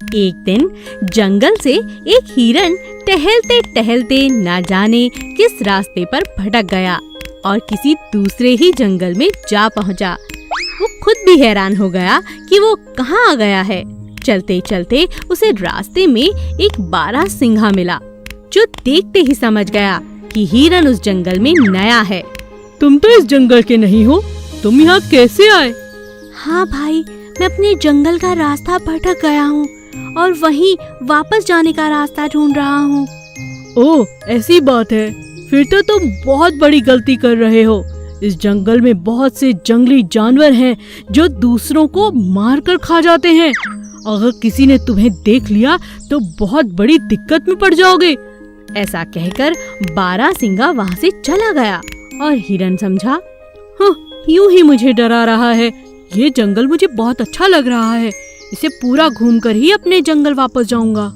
एक दिन जंगल से एक हिरन टहलते टहलते ना जाने किस रास्ते पर भटक गया और किसी दूसरे ही जंगल में जा पहुंचा। वो खुद भी हैरान हो गया कि वो कहाँ आ गया है। चलते चलते उसे रास्ते में एक बारहसिंघा मिला, जो देखते ही समझ गया कि हिरन उस जंगल में नया है। तुम तो इस जंगल के नहीं हो, तुम यहाँ कैसे आए? हाँ भाई, मैं अपने जंगल का रास्ता भटक गया हूँ और वहीं वापस जाने का रास्ता ढूंढ रहा हूँ। ओह, ऐसी बात है। फिर तो तुम बहुत बड़ी गलती कर रहे हो। इस जंगल में बहुत से जंगली जानवर हैं जो दूसरों को मार कर खा जाते हैं। अगर किसी ने तुम्हें देख लिया तो बहुत बड़ी दिक्कत में पड़ जाओगे। ऐसा कहकर बारहसिंघा वहाँ से चला गया और हिरन समझा, हाँ, यूं ही मुझे डरा रहा है। ये जंगल मुझे बहुत अच्छा लग रहा है। इसे पूरा घूमकर ही अपने जंगल वापस जाऊंगा।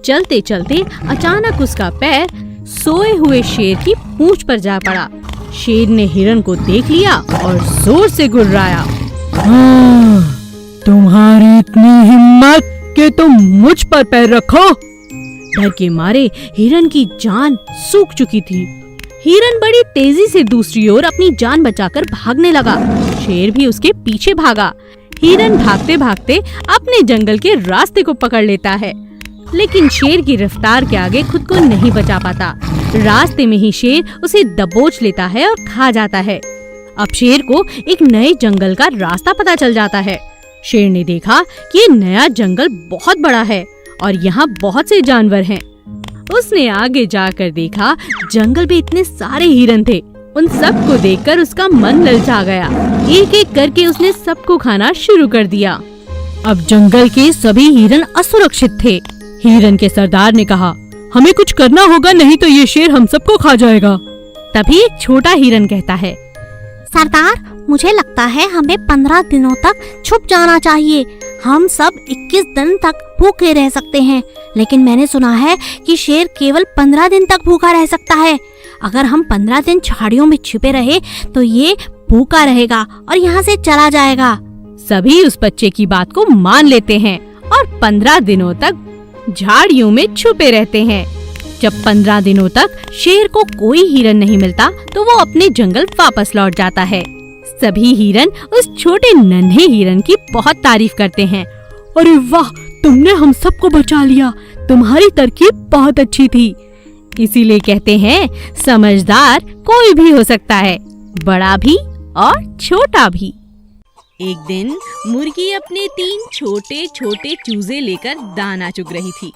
चलते चलते अचानक उसका पैर सोए हुए शेर की पूंछ पर जा पड़ा। शेर ने हिरन को देख लिया और जोर से गुर्राया। तुम्हारी इतनी हिम्मत कि तुम मुझ पर पैर रखो। डर के मारे हिरन की जान सूख चुकी थी। हिरन बड़ी तेजी से दूसरी ओर अपनी जान बचाकर भागने लगा। शेर भी उसके पीछे भागा। हिरन भागते भागते अपने जंगल के रास्ते को पकड़ लेता है, लेकिन शेर की रफ्तार के आगे खुद को नहीं बचा पाता। रास्ते में ही शेर उसे दबोच लेता है और खा जाता है। अब शेर को एक नए जंगल का रास्ता पता चल जाता है। शेर ने देखा कि ये नया जंगल बहुत बड़ा है और यहाँ बहुत से जानवर हैं। उसने आगे जाकर देखा, जंगल में इतने सारे हिरन थे। उन सब को देखकर उसका मन ललचा गया। एक एक करके उसने सबको खाना शुरू कर दिया। अब जंगल के सभी हिरन असुरक्षित थे। हिरन के सरदार ने कहा, हमें कुछ करना होगा, नहीं तो ये शेर हम सबको खा जाएगा। तभी एक छोटा हिरन कहता है, सरदार, मुझे लगता है हमें 15 दिनों तक छुप जाना चाहिए। हम सब 21 दिन तक भूखे रह सकते हैं, लेकिन मैंने सुना है कि शेर केवल 15 दिन तक भूखा रह सकता है। अगर हम 15 दिन झाड़ियों में छिपे रहे तो ये भूखा रहेगा और यहाँ से चला जाएगा। सभी उस बच्चे की बात को मान लेते हैं और 15 दिनों तक झाड़ियों में छुपे रहते हैं। जब 15 दिनों तक शेर को कोई हिरन नहीं मिलता तो वो अपने जंगल वापस लौट जाता है। सभी हिरन उस छोटे नन्हे हिरन की बहुत तारीफ करते हैं। अरे वाह, तुमने हम सबको बचा लिया। तुम्हारी तरकीब बहुत अच्छी थी। इसीलिए कहते हैं, समझदार कोई भी हो सकता है, बड़ा भी और छोटा भी। एक दिन मुर्गी अपने 3 छोटे छोटे चूजे लेकर दाना चुग रही थी।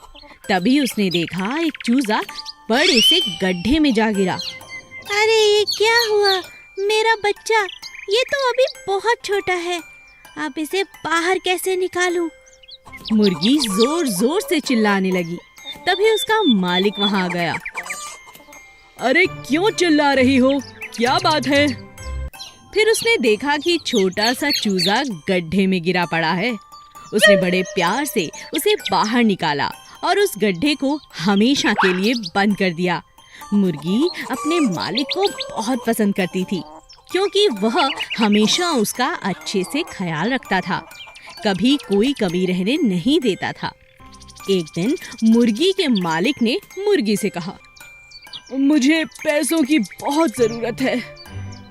तभी उसने देखा एक चूजा बड़े से गड्ढे में जा गिरा। अरे ये क्या हुआ? मेरा बच्चा, ये तो अभी बहुत छोटा है। अब इसे बाहर कैसे निकालूं? मुर्गी जोर जोर से चिल्लाने लगी। तभी उसका मालिक वहाँ आ गया। अरे क्यों चिल्ला रही हो? क्या बात है? फिर उसने देखा कि छोटा सा चूजा गड्ढे में गिरा पड़ा है। उसने बड़े प्यार से उसे बाहर निकाला और उस गड्ढे को हमेशा के लिए बंद कर दिया। मुर्गी अपने मालिक को बहुत पसंद करती थी, क्योंकि वह हमेशा उसका अच्छे से ख्याल रखता था, कभी कोई कमी रहने नहीं देता था। एक दिन मुर्गी के मालिक ने मुर्गी से कहा, मुझे पैसों की बहुत जरूरत है।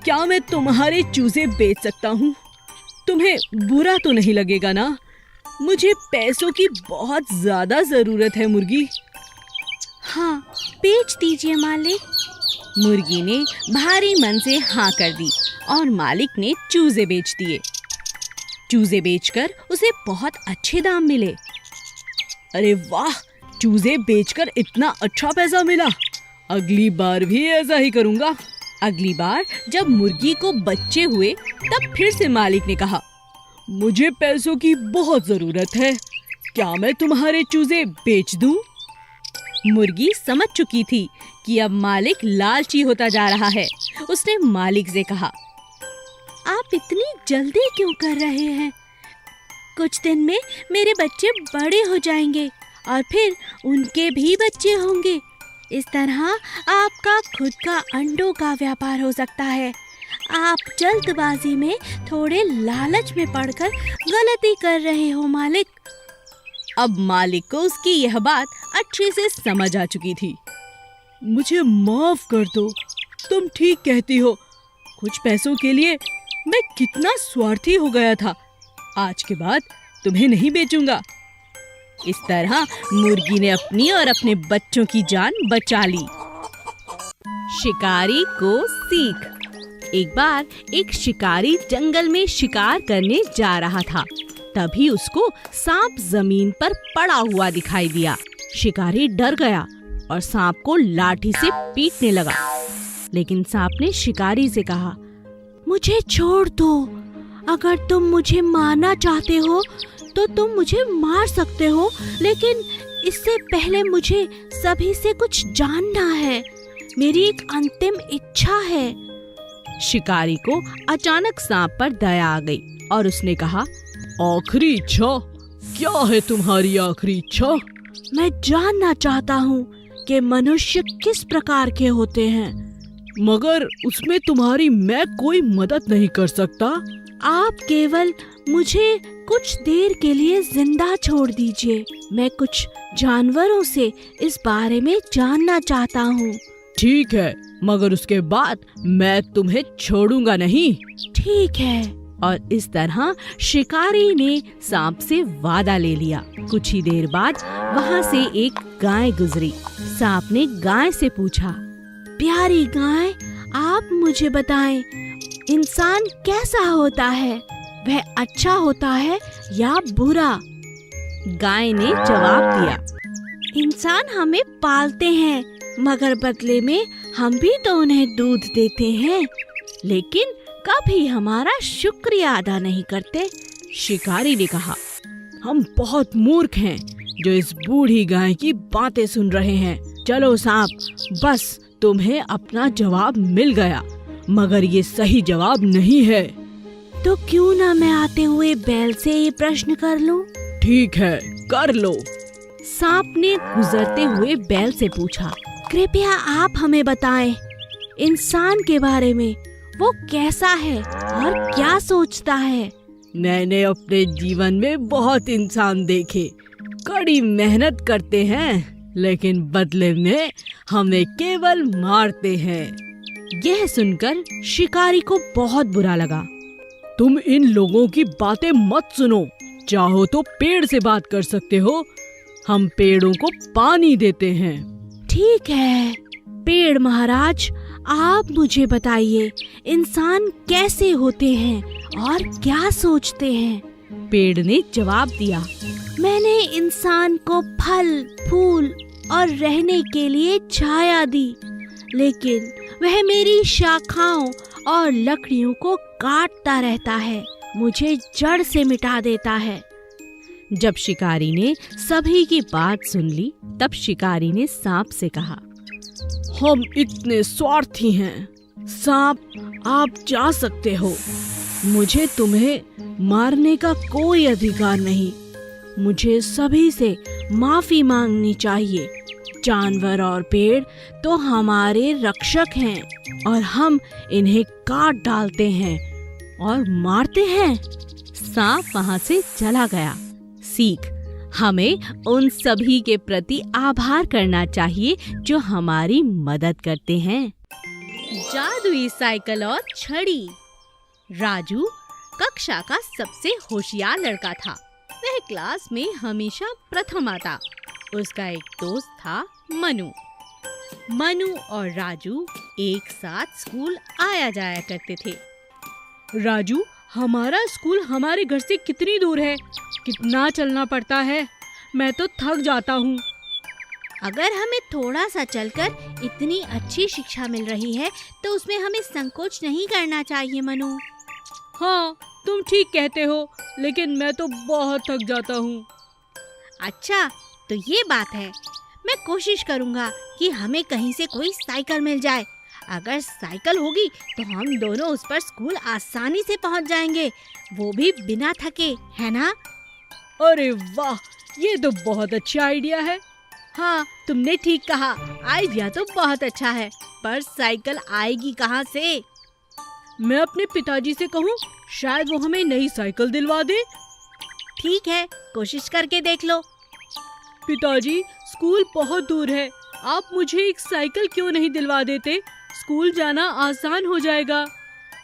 क्या मैं तुम्हारे चूजे बेच सकता हूँ? तुम्हें बुरा तो नहीं लगेगा ना? मुझे पैसों की बहुत ज्यादा जरूरत है मुर्गी। हाँ, बेच दीजिए मालिक। मुर्गी ने भारी मन से हाँ कर दी और मालिक ने चूजे बेच दिए। चूजे बेचकर उसे बहुत अच्छे दाम मिले। अरे वाह, चूजे बेचकर इतना अच्छा पैसा मिला। अगली बार भी ऐसा ही करूँगा। अगली बार जब मुर्गी को बच्चे हुए तब फिर से मालिक ने कहा, मुझे पैसों की बहुत जरूरत है। क्या मैं तुम्हारे चूजे बेच दूं? मुर्गी समझ चुकी थी कि अब मालिक लालची होता जा रहा है। उसने मालिक से कहा, आप इतनी जल्दी क्यों कर रहे हैं? कुछ दिन में मेरे बच्चे बड़े हो जाएंगे और फिर उनके भी बच्चे होंगे। इस तरह आपका खुद का अंडों का व्यापार हो सकता है। आप जल्दबाजी में थोड़े लालच में पड़कर गलती कर रहे हो मालिक। अब मालिक को उसकी यह बात अच्छे से समझ आ चुकी थी। मुझे माफ कर दो, तुम ठीक कहती हो। कुछ पैसों के लिए मैं कितना स्वार्थी हो गया था। आज के बाद तुम्हें नहीं बेचूंगा। इस तरह मुर्गी ने अपनी और अपने बच्चों की जान बचा ली। शिकारी को सीख। एक बार एक शिकारी जंगल में शिकार करने जा रहा था। तभी उसको सांप जमीन पर पड़ा हुआ दिखाई दिया। शिकारी डर गया और सांप को लाठी से पीटने लगा। लेकिन सांप ने शिकारी से कहा, मुझे छोड़ दो। अगर तुम मुझे मारना चाहते हो तो तुम मुझे मार सकते हो, लेकिन इससे पहले मुझे सभी से कुछ जानना है। मेरी एक अंतिम इच्छा है। शिकारी को अचानक सांप पर दया आ गई और उसने कहा, आखिरी इच्छा? क्या है तुम्हारी आखिरी इच्छा? मैं जानना चाहता हूँ कि मनुष्य किस प्रकार के होते हैं। मगर उसमें तुम्हारी मैं कोई मदद नहीं कर सकता। आप केवल मुझे कुछ देर के लिए जिंदा छोड़ दीजिए। मैं कुछ जानवरों से इस बारे में जानना चाहता हूँ। ठीक है, मगर उसके बाद मैं तुम्हें छोड़ूंगा नहीं। ठीक है। और इस तरह शिकारी ने सांप से वादा ले लिया। कुछ ही देर बाद वहाँ से एक गाय गुजरी। सांप ने गाय से पूछा, प्यारी गाय, आप मुझे बताएं, इंसान कैसा होता है? वह अच्छा होता है या बुरा? गाय ने जवाब दिया, इंसान हमें पालते हैं, मगर बदले में हम भी तो उन्हें दूध देते हैं, लेकिन कभी हमारा शुक्रिया अदा नहीं करते। शिकारी ने कहा, हम बहुत मूर्ख हैं जो इस बूढ़ी गाय की बातें सुन रहे हैं। चलो सांप, बस तुम्हें अपना जवाब मिल गया, मगर ये सही जवाब नहीं है। तो क्यों ना मैं आते हुए बैल से ये प्रश्न कर लूं? ठीक है, कर लो। सांप ने गुजरते हुए बैल से पूछा, कृपया आप हमें बताएं, इंसान के बारे में। वो कैसा है और क्या सोचता है? मैंने अपने जीवन में बहुत इंसान देखे, कड़ी मेहनत करते हैं, लेकिन बदले में हमें केवल मारते हैं। यह सुनकर शिकारी को बहुत बुरा लगा। तुम इन लोगों की बातें मत सुनो। चाहो तो पेड़ से बात कर सकते हो। हम पेड़ों को पानी देते हैं। ठीक है पेड़ महाराज, आप मुझे बताइए, इंसान कैसे होते हैं और क्या सोचते हैं? पेड़ ने जवाब दिया, मैंने इंसान को फल, फूल और रहने के लिए छाया दी, लेकिन वह मेरी शाखाओं और लकड़ियों को काटता रहता है, मुझे जड़ से मिटा देता है। जब शिकारी ने सभी की बात सुन ली, तब शिकारी ने सांप से कहा, हम इतने स्वार्थी हैं। सांप, आप जा सकते हो। मुझे तुम्हें मारने का कोई अधिकार नहीं। मुझे सभी से माफी मांगनी चाहिए। जानवर और पेड़ तो हमारे रक्षक हैं और हम इन्हें काट डालते हैं और मारते हैं। सांप वहाँ से चला गया। सीख, हमें उन सभी के प्रति आभार करना चाहिए जो हमारी मदद करते हैं। जादुई साइकिल और छड़ी। राजू कक्षा का सबसे होशियार लड़का था। वह क्लास में हमेशा प्रथम आता। उसका एक दोस्त था मनु। मनु और राजू एक साथ स्कूल आया जाया करते थे। राजू, हमारा स्कूल हमारे घर से कितनी दूर है? कितना चलना पड़ता है? मैं तो थक जाता हूँ। अगर हमें थोड़ा सा चलकर इतनी अच्छी शिक्षा मिल रही है तो उसमें हमें संकोच नहीं करना चाहिए मनु। हाँ, तुम ठीक कहते हो, लेकिन मैं तो बहुत थक जाता हूँ। अच्छा, तो ये बात है। मैं कोशिश करूँगा कि हमें कहीं से कोई साइकिल मिल जाए। अगर साइकिल होगी तो हम दोनों उस पर स्कूल आसानी से पहुँच जाएंगे, वो भी बिना थके, है ना? अरे वाह, ये तो बहुत अच्छा आइडिया है। हाँ, तुमने ठीक कहा, आइडिया तो बहुत अच्छा है, पर साइकिल आएगी कहाँ से? मैं अपने पिताजी से कहूँ, शायद वो हमें नई साइकिल दिलवा दे। ठीक है, कोशिश करके देख लो। पिताजी, स्कूल बहुत दूर है, आप मुझे एक साइकिल क्यों नहीं दिलवा देते? स्कूल जाना आसान हो जाएगा।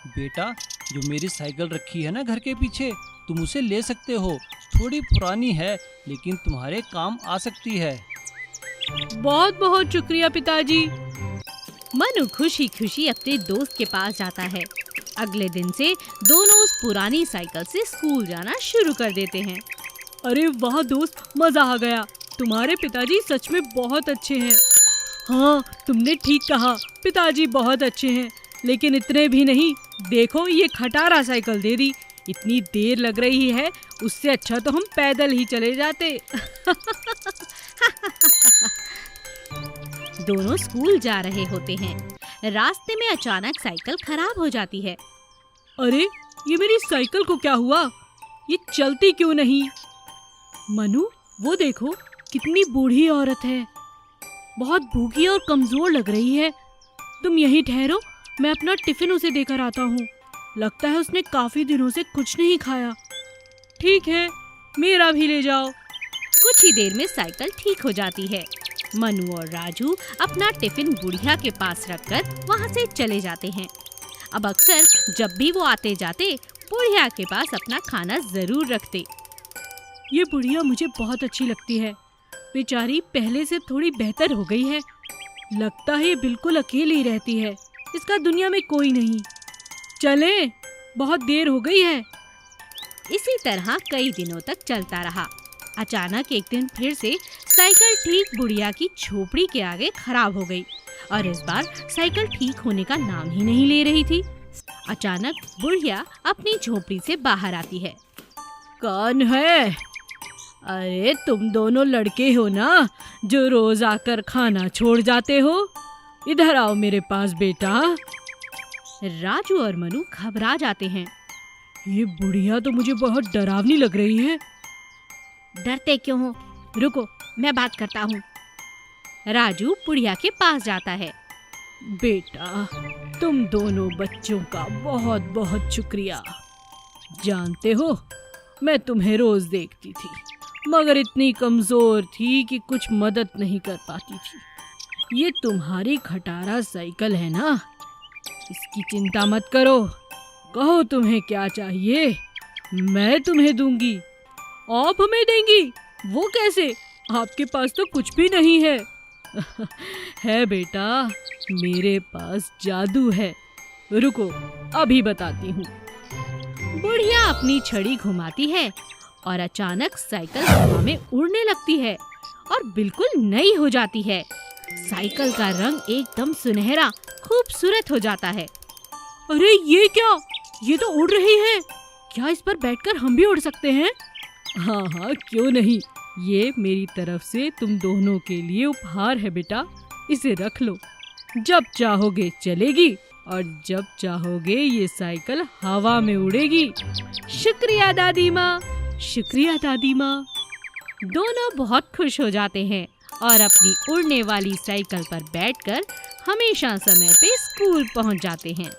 बेटा, जो मेरी साइकिल रखी है ना घर के पीछे, तुम उसे ले सकते हो। थोड़ी पुरानी है लेकिन तुम्हारे काम आ सकती है। बहुत बहुत शुक्रिया पिताजी। मनु खुशी खुशी अपने दोस्त के पास जाता है। अगले दिन से दोनों उस पुरानी साइकिल से स्कूल जाना शुरू कर देते हैं। अरे वाह दोस्त, मजा आ गया। तुम्हारे पिताजी सच में बहुत अच्छे हैं। हाँ, तुमने ठीक कहा, पिताजी बहुत अच्छे हैं। लेकिन इतने भी नहीं, देखो ये खटारा साइकिल दे दी। इतनी देर लग रही है, उससे अच्छा तो हम पैदल ही चले जाते। दोनों स्कूल जा रहे होते हैं। रास्ते में अचानक साइकिल खराब हो जाती है। अरे, ये मेरी साइकिल को क्या हुआ? ये चलती क्यों नहीं? मनु, वो देखो, कितनी बूढ़ी औरत है। बहुत भूखी और कमजोर लग रही है। तुम यहीं ठहरो, मैं अपना टिफिन उसे देकर आता हूँ। लगता है उसने काफी दिनों से कुछ नहीं खाया। ठीक है, मेरा भी ले जाओ। कुछ ही देर में साइकिल ठीक हो जाती है। मनु और राजू अपना टिफिन बुढ़िया के पास रखकर वहाँ से चले जाते हैं। अब अक्सर जब भी वो आते जाते बुढ़िया के पास अपना खाना जरूर रखते। ये बुढ़िया मुझे बहुत अच्छी लगती है। बेचारी पहले से थोड़ी बेहतर हो गई है। लगता है ये बिल्कुल अकेली ही रहती है। इसका दुनिया में कोई नहीं। चलें, बहुत देर हो गई है। इसी तरह कई दिनों तक चलता रहा। अचानक एक दिन फिर से साइकिल ठीक बुढ़िया की झोपड़ी के आगे खराब हो गई और इस बार साइकिल ठीक होने का नाम ही नहीं ले रही थी। अचानक बुढ़िया अपनी झोपड़ी से बाहर आती है। कौन है? अरे, तुम दोनों लड़के हो ना, जो रोज आकर खाना छोड़ जाते हो? इधर आओ मेरे पास बेटा। राजू और मनु घबरा जाते हैं। ये बुढ़िया तो मुझे बहुत डरावनी लग रही है। डरते क्यों हो? रुको, मैं बात करता हूँ। राजू बुढ़िया के पास जाता है। बेटा, तुम दोनों बच्चों का बहुत बहुत शुक्रिया। जानते हो, मैं तुम्हें रोज देखती थी, मगर इतनी कमजोर थी कि कुछ मदद नहीं कर पाती थी। ये तुम्हारी खटारा साइकिल है ना, इसकी चिंता मत करो। कहो तुम्हें क्या चाहिए, मैं तुम्हें दूंगी। आप हमें देंगी? वो कैसे? आपके पास तो कुछ भी नहीं है। है बेटा, मेरे पास जादू है। रुको, अभी बताती हूँ। बुढ़िया अपनी छड़ी घुमाती है और अचानक साइकिल हवा में उड़ने लगती है और बिल्कुल नई हो जाती है। साइकिल का रंग एकदम सुनहरा खूबसूरत हो जाता है। अरे ये क्या? ये तो उड़ रही है। क्या इस पर बैठकर हम भी उड़ सकते हैं? हाँ हाँ, क्यों नहीं। ये मेरी तरफ से तुम दोनों के लिए उपहार है बेटा। इसे रख लो। जब चाहोगे चलेगी और जब चाहोगे ये साइकिल हवा में उड़ेगी। शुक्रिया दादी माँ। शुक्रिया दादी माँ। दोनों बहुत खुश हो जाते हैं और अपनी उड़ने वाली साइकिल पर बैठकर हमेशा समय पे स्कूल पहुंच जाते हैं।